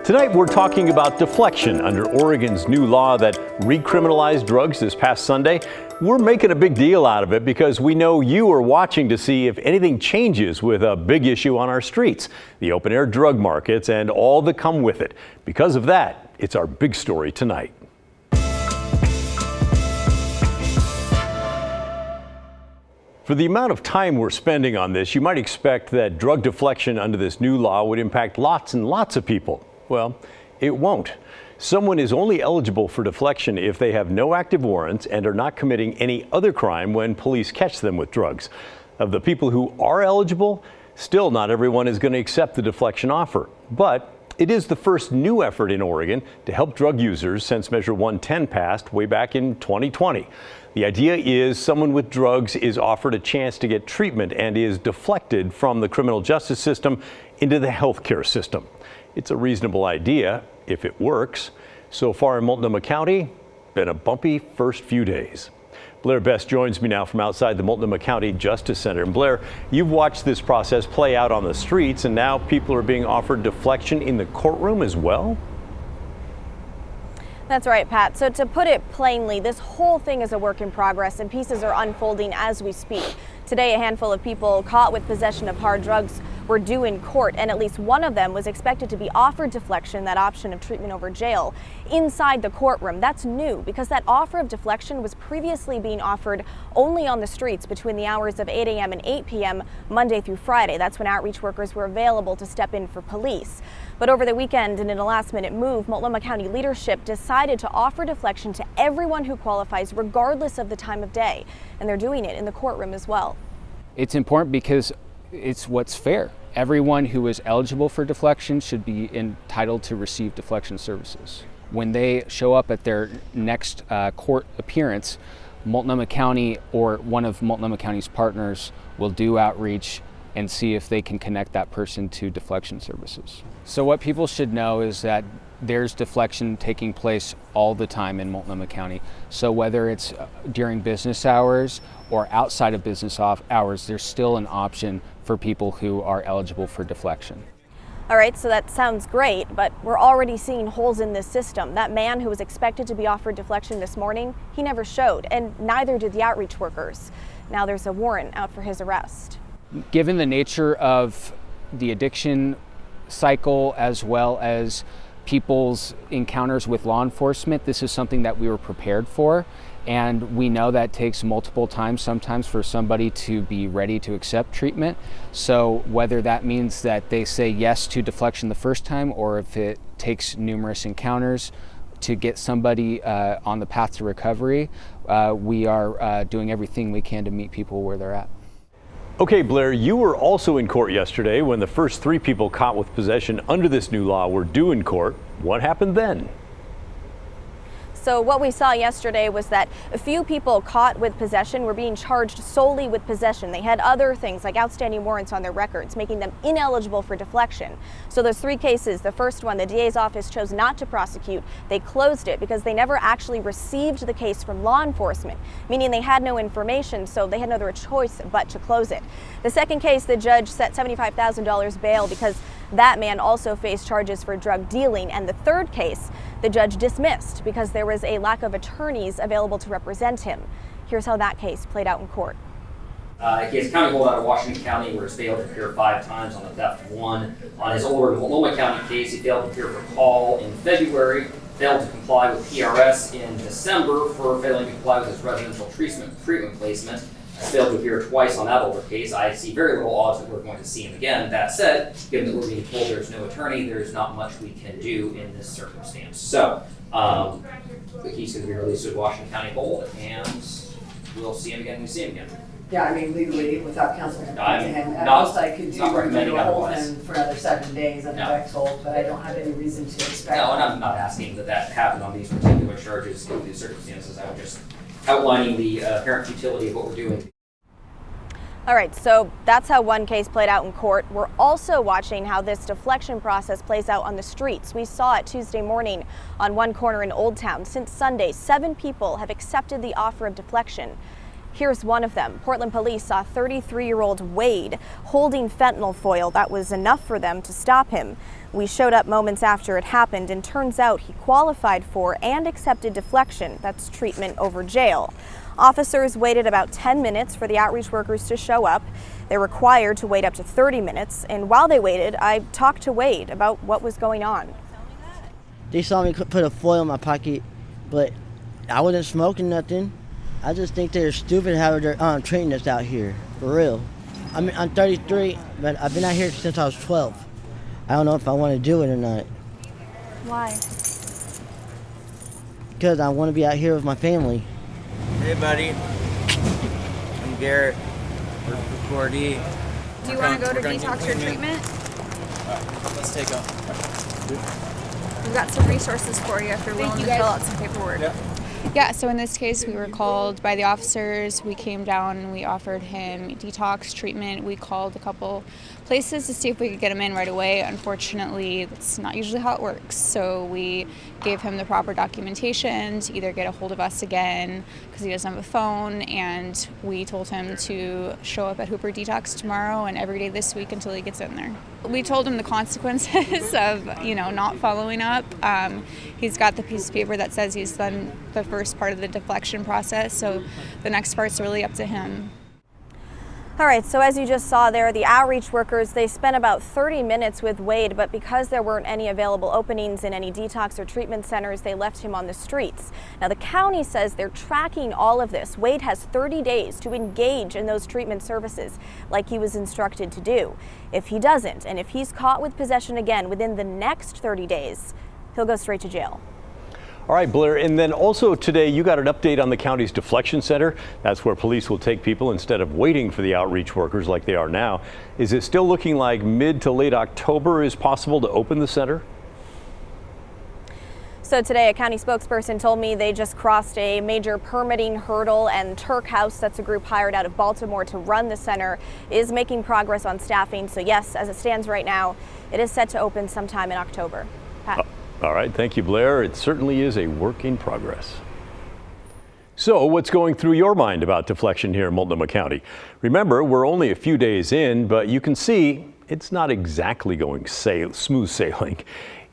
Tonight we're talking about deflection under Oregon's new law that recriminalized drugs this past Sunday. We're making a big deal out of it because we know you are watching to see if anything changes with a big issue on our streets, the open air drug markets and all that come with it. Because of that, it's our big story tonight. For the amount of time we're spending on this, you might expect that drug deflection under this new law would impact lots and lots of people. Well, it won't. Someone is only eligible for deflection if they have no active warrants and are not committing any other crime when police catch them with drugs. Of the people who are eligible, still not everyone is going to accept the deflection offer. But it is the first new effort in Oregon to help drug users since Measure 110 passed way back in 2020. The idea is someone with drugs is offered a chance to get treatment and is deflected from the criminal justice system into the healthcare system. It's a reasonable idea if it works. So far in Multnomah County, been a bumpy first few days. Blair Best joins me now from outside the Multnomah County Justice Center. And Blair, you've watched this process play out on the streets, and now people are being offered deflection in the courtroom as well? That's right, Pat. So to put it plainly, this whole thing is a work in progress and pieces are unfolding as we speak. Today, a handful of people caught with possession of hard drugs were due in court, and at least one of them was expected to be offered deflection, that option of treatment over jail, inside the courtroom. That's new because that offer of deflection was previously being offered only on the streets between the hours of 8 a.m. and 8 p.m. Monday through Friday. That's when outreach workers were available to step in for police. But over the weekend and in a last-minute move, Multnomah County leadership decided to offer deflection to everyone who qualifies regardless of the time of day, and they're doing it in the courtroom as well. It's important because it's what's fair. Everyone who is eligible for deflection should be entitled to receive deflection services. When they show up at their next court appearance, Multnomah County or one of Multnomah County's partners will do outreach and see if they can connect that person to deflection services. So what people should know is that there's deflection taking place all the time in Multnomah County. So whether it's during business hours or outside of business hours, there's still an option for people who are eligible for deflection. All right, so that sounds great, but we're already seeing holes in this system. That man who was expected to be offered deflection this morning, he never showed, and neither did the outreach workers. Now there's a warrant out for his arrest. Given the nature of the addiction cycle as well as people's encounters with law enforcement, this is something that we were prepared for, and we know that takes multiple times sometimes for somebody to be ready to accept treatment. So whether that means that they say yes to deflection the first time or if it takes numerous encounters to get somebody on the path to recovery, we are doing everything we can to meet people where they're at. Okay, Blair, you were also in court yesterday when the first 3 people caught with possession under this new law were due in court. What happened then? So what we saw yesterday was that a few people caught with possession were being charged solely with possession. They had other things like outstanding warrants on their records, making them ineligible for deflection. So those 3 cases, the first one, the DA's office chose not to prosecute. They closed it because they never actually received the case from law enforcement, meaning they had no information, so they had no other choice but to close it. The second case, the judge set $75,000 bail because that man also faced charges for drug dealing. And the third case, the judge dismissed because there was a lack of attorneys available to represent him. Here's how that case played out in court. He has a county holdout of Washington County where he's failed to appear 5 times on the theft 1. On his older Multnomah County case, he failed to appear for call in February, failed to comply with PRS in December for failing to comply with his residential treatment placement. Failed to appear twice on that older case. I see very little odds that we're going to see him again. That said, given that we're being told there's no attorney, there's not much we can do in this circumstance. So, he's going to be released to Washington County hold, and we'll see him again when we see him again. Yeah, I mean, legally, without counsel, and at not- most I could do not recommending a hold otherwise. him for another 7 days on the No. next hold, but I don't have any reason to expect. No, and I'm not asking that happen on these particular charges in these circumstances. I'm just outlining the apparent futility of what we're doing. All right, so that's how one case played out in court. We're also watching how this deflection process plays out on the streets. We saw it Tuesday morning on one corner in Old Town. Since Sunday, 7 people have accepted the offer of deflection. Here's one of them. Portland police saw 33-year-old Wade holding fentanyl foil. That was enough for them to stop him. We showed up moments after it happened, and turns out he qualified for and accepted deflection. That's treatment over jail. Officers waited about 10 minutes for the outreach workers to show up. They're required to wait up to 30 minutes. And while they waited, I talked to Wade about what was going on. They saw me put a foil in my pocket, but I wasn't smoking nothing. I just think they're stupid how they're treating us out here, for real. I mean, I'm 33, but I've been out here since I was 12. I don't know if I want to do it or not. Why? Because I want to be out here with my family. Hey, buddy. I'm Garrett. We're for 4D. Do you want to go to detox or treatment? Let's take off. We've got some resources for you if you're willing to fill out some paperwork. Yeah, so in this case, we were called by the officers. We came down and we offered him detox treatment. We called a couple places to see if we could get him in right away. Unfortunately, that's not usually how it works. So we gave him the proper documentation to either get a hold of us again because he doesn't have a phone, and we told him to show up at Hooper Detox tomorrow and every day this week until he gets in there. We told him the consequences of, not following up. He's got the piece of paper that says he's done the first part of the deflection process, so the next part's really up to him. All right, so as you just saw there, the outreach workers, they spent about 30 minutes with Wade, but because there weren't any available openings in any detox or treatment centers, they left him on the streets. Now, the county says they're tracking all of this. Wade has 30 days to engage in those treatment services like he was instructed to do. If he doesn't, and if he's caught with possession again within the next 30 days, he'll go straight to jail. All right, Blair, and then also today you got an update on the county's Deflection Center. That's where police will take people instead of waiting for the outreach workers like they are now. Is it still looking like mid to late October is possible to open the center? So today, a county spokesperson told me they just crossed a major permitting hurdle, and Turk House, that's a group hired out of Baltimore to run the center, is making progress on staffing. So yes, as it stands right now, it is set to open sometime in October. Pat. All right, thank you, Blair. It certainly is a work in progress. So what's going through your mind about deflection here in Multnomah County? Remember, we're only a few days in, but you can see it's not exactly going smooth sailing.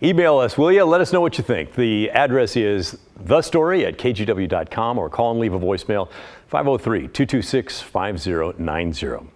Email us, will you? Let us know what you think. The address is thestory@kgw.com, or call and leave a voicemail 503-226-5090.